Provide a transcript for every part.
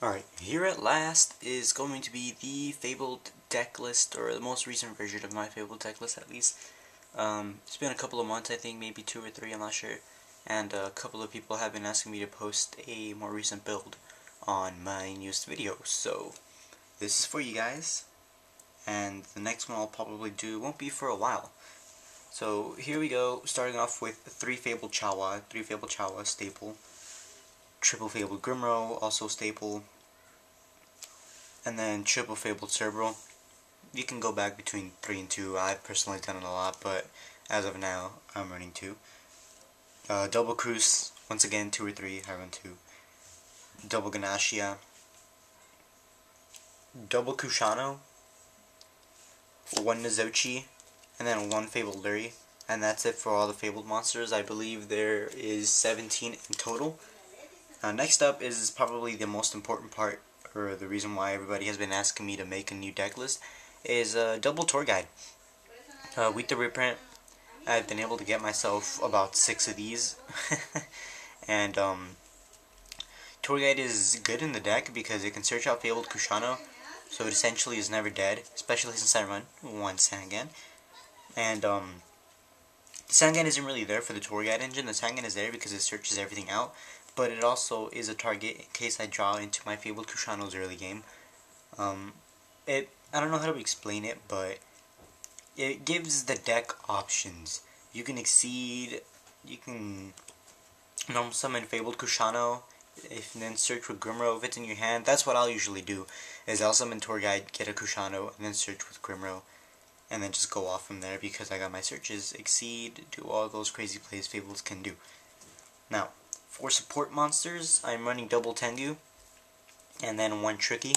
Alright, here at last is going to be the Fabled Deck list, or the most recent version of my Fabled Deck list at least. It's been a couple of months, I think, maybe 2 or 3, I'm not sure. And a couple of people have been asking me to post a more recent build on my newest video. So, this is for you guys. And the next one I'll probably do won't be for a while. So, here we go, starting off with 3 Fabled Chawa staple. Triple Fabled Grimro, also staple, and then Triple Fabled Cerebral. You can go back between 3 and 2. I've personally done it a lot, but as of now, I'm running 2. Double Cruise, once again 2 or 3, I run 2. Double Ganashia, Double Kushano, 1 Nizochi, and then 1 Fabled Luri. And that's it for all the Fabled monsters. I believe there is 17 in total. Next up is probably the most important part, or the reason why everybody has been asking me to make a new deck list, is Double Tour Guide. With the reprint, I've been able to get myself about 6 of these. And Tour Guide is good in the deck because it can search out Fabled Kushano, so it essentially is never dead, especially since I run 1 Sangan. And the Sangan isn't really there for the Tour Guide engine. The Sangan is there because it searches everything out, but it also is a target in case I draw into my Fabled Kushano's early game. I don't know how to explain it, but it gives the deck options. You can exceed, you can normal summon Fabled Kushano, and then search with Grimro if it's in your hand. That's what I'll usually do, is I'll summon Tour Guide, get a Kushano, and then search with Grimro, and then just go off from there because I got my searches, exceed, do all those crazy plays Fables can do. Now, for support monsters, I'm running Double Tengu, and then 1 Tricky.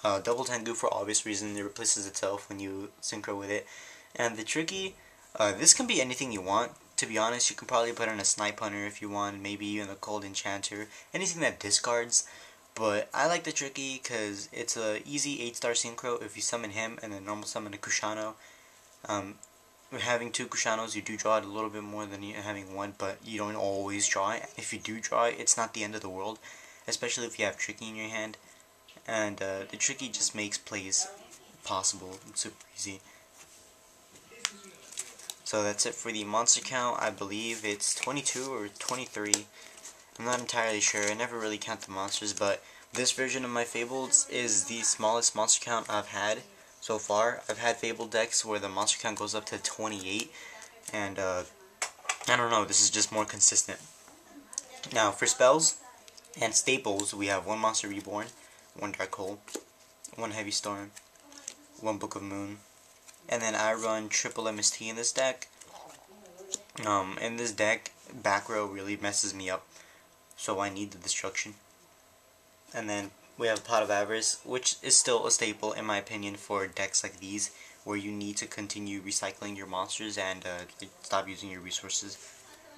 Double Tengu, for obvious reason, it replaces itself when you synchro with it. And the Tricky, this can be anything you want. To be honest, you can probably put in a Snipe Hunter if you want, maybe even a Cold Enchanter, anything that discards. But I like the Tricky because it's a easy 8-star synchro if you summon him and then normal summon a Kushano. Having 2 Kushanos, you do draw it a little bit more than having 1, but you don't always draw it. If you do draw it, it's not the end of the world, especially if you have Tricky in your hand. And the Tricky just makes plays possible. It's super easy. So that's it for the monster count. I believe it's 22 or 23. I'm not entirely sure. I never really count the monsters, but this version of my Fables is the smallest monster count I've had so far. I've had Fabled decks where the monster count goes up to 28, and I don't know, this is just more consistent. Now, for spells and staples, we have 1 Monster Reborn, 1 Dark Hole, 1 Heavy Storm, 1 Book of Moon, and then I run triple MST in this deck. In this deck, back row really messes me up, so I need the Destruction. And then we have Pot of Avarice, which is still a staple in my opinion for decks like these, where you need to continue recycling your monsters and stop using your resources.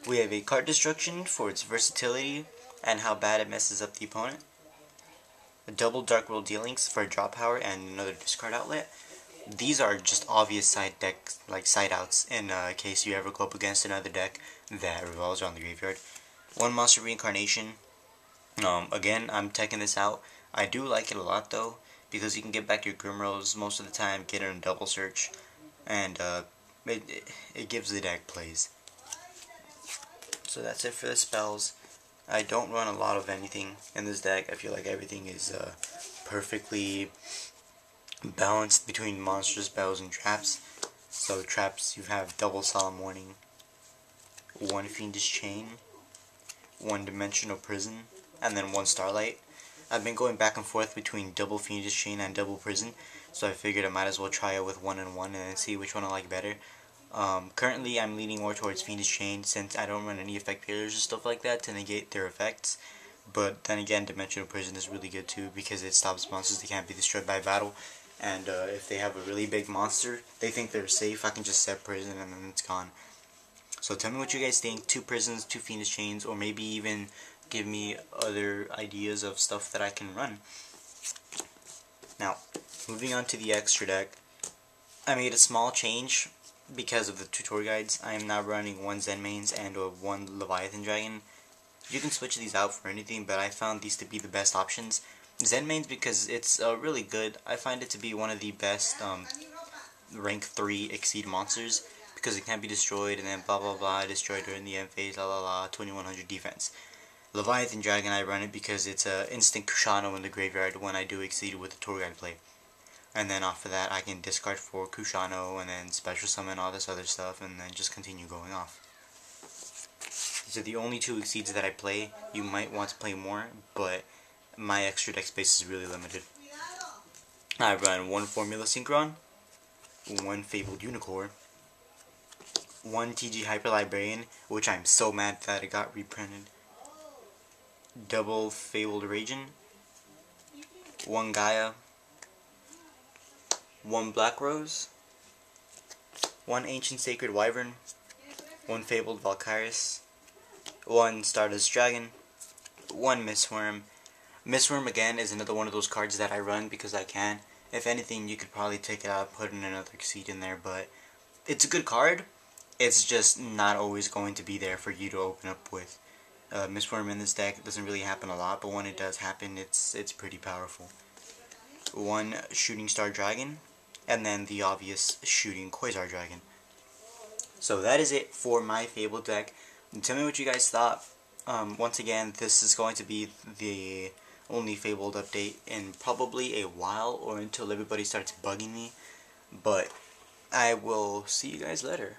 We have a Card Destruction for its versatility and how bad it messes up the opponent. A double Dark World Dealings for draw power and another discard outlet. These are just obvious side decks, like side outs, in case you ever go up against another deck that revolves around the graveyard. 1 Monster Reincarnation. Again, I'm teching this out. I do like it a lot though, because you can get back your Grimros most of the time, get it in a double search, and it gives the deck plays. So that's it for the spells. I don't run a lot of anything in this deck. I feel like everything is perfectly balanced between monster spells and traps. So traps, you have double Solemn Warning, 1 Fiendish Chain, 1 Dimensional Prison, and then 1 Starlight. I've been going back and forth between double Fiendish Chain and double Prison, so I figured I might as well try it with 1 and 1 and see which one I like better. Currently I'm leaning more towards Fiendish Chain since I don't run any effect failures or stuff like that to negate their effects. But then again, Dimensional Prison is really good too because it stops monsters that can't be destroyed by battle. And if they have a really big monster, they think they're safe, I can just set Prison and then it's gone. So tell me what you guys think. 2 Prisons, 2 Fiendish Chains, or maybe even give me other ideas of stuff that I can run. Now, moving on to the extra deck. I made a small change because of the tutorial guides. I am now running 1 Zen Mains and 1 Leviathan Dragon. You can switch these out for anything, but I found these to be the best options. Zen mains because it's really good. I find it to be one of the best rank 3 exceed monsters because it can't be destroyed and then blah blah blah destroyed during the end phase, la la la, 2100 defense. Leviathan Dragon, I run it because it's a instant Kushano in the graveyard when I do exceed with the tour guide play. And then after that I can discard for Kushano and then special summon all this other stuff and then just continue going off. These are the only 2 exceeds that I play. You might want to play more, but my extra deck space is really limited. I run 1 Formula Synchron, 1 Fabled Unicorn, 1 TG Hyper Librarian, which I'm so mad that it got reprinted, double Fabled Raging, 1 Gaia, 1 Black Rose, 1 Ancient Sacred Wyvern, 1 Fabled Valkyris, 1 Stardust Dragon, 1 Mistworm. Mistworm again is another one of those cards that I run because I can. If anything, you could probably take it out and put in another exceed in there, but it's a good card. It's just not always going to be there for you to open up with. Mistworm in this deck doesn't really happen a lot, but when it does happen, it's pretty powerful. 1 Shooting Star Dragon, and then the obvious Shooting Quasar Dragon. So that is it for my Fabled deck. And tell me what you guys thought. Once again, this is going to be the only Fabled update in probably a while, or until everybody starts bugging me. But I will see you guys later.